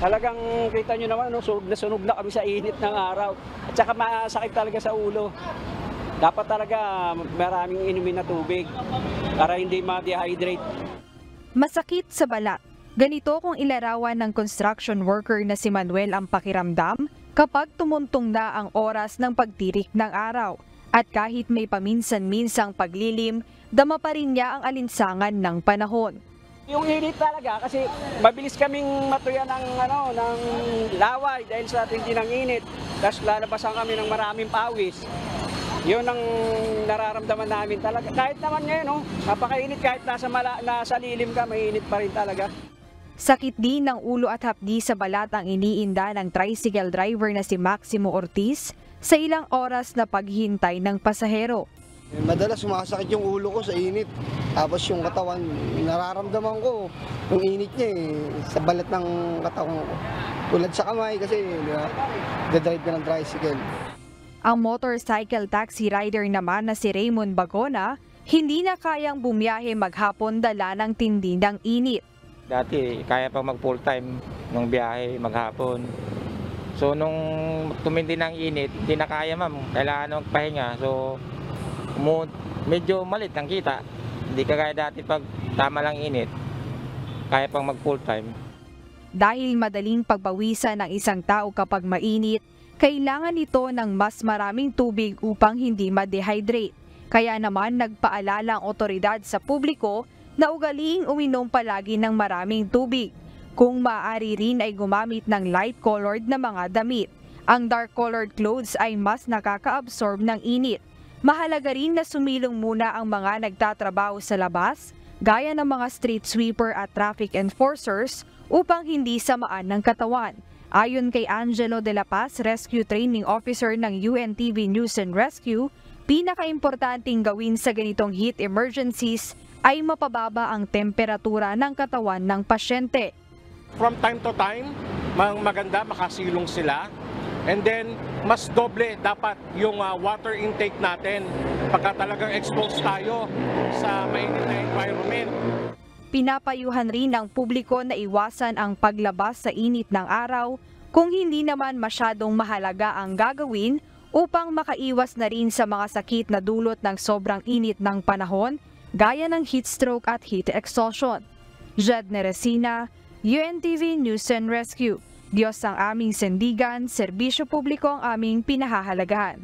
Talagang kita nyo naman, no, sunog na kami sa init ng araw. At saka masakit talaga sa ulo. Dapat talaga maraming inumin na tubig para hindi ma-dehydrate. Masakit sa balat. Ganito kung ilarawan ng construction worker na si Manuel ang pakiramdam kapag tumuntong na ang oras ng pagtirik ng araw. At kahit may paminsan-minsang paglilim, dama pa rin niya ang alinsangan ng panahon. Yung init talaga kasi mabilis kaming matuya ng laway dahil sa tindi ng init. Tapos lalabasan kami ng maraming pawis. Yun ang nararamdaman namin talaga. Kahit naman ngayon, napakainit kahit nasa lilim ka, mainit pa rin talaga. Sakit din ng ulo at hapdi sa balat ang iniinda ng tricycle driver na si Maximo Ortiz sa ilang oras na paghihintay ng pasahero. Madalas sumasakit yung ulo ko sa init. Tapos yung katawan, nararamdaman ko yung init niya sa balat ng katawan ko. Tulad sa kamay kasi dadrive ka ng tricycle. Ang motorcycle taxi rider naman na si Raymond Bagona, hindi na kayang bumiyahe maghapon dala ng tindi ng init. Dati kaya pa mag full time ng biyahe maghapon. So nung tumindi ng init, hindi na kaya ma'am. Kailangan magpahinga. So medyo malit ang kita. Hindi kagaya dati pag tama lang init. Kaya pang mag full time. Dahil madaling pagbawisan ng isang tao kapag mainit, kailangan ito ng mas maraming tubig upang hindi ma-dehydrate. Kaya naman nagpaalala ang otoridad sa publiko na ugaliing uminom palagi ng maraming tubig. Kung maaari rin ay gumamit ng light-colored na mga damit. Ang dark-colored clothes ay mas nakaka-absorb ng init. Mahalaga rin na sumilong muna ang mga nagtatrabaho sa labas, gaya ng mga street sweeper at traffic enforcers, upang hindi samaan ng katawan. Ayon kay Angelo de la Paz, Rescue Training Officer ng UNTV News and Rescue, pinaka-importanting gawin sa ganitong heat emergencies ay mapababa ang temperatura ng katawan ng pasyente. From time to time, maganda makasilong sila. And then, mas doble dapat yung water intake natin pagka talagang exposed tayo sa mainit na environment. Pinapayuhan rin ng publiko na iwasan ang paglabas sa init ng araw kung hindi naman masyadong mahalaga ang gagawin upang makaiwas na rin sa mga sakit na dulot ng sobrang init ng panahon, gaya ng heat stroke at heat exhaustion. Jed Neresina, UNTV News and Rescue. Diyos ang aming sandigan, serbisyo publiko ang aming pinahahalagahan.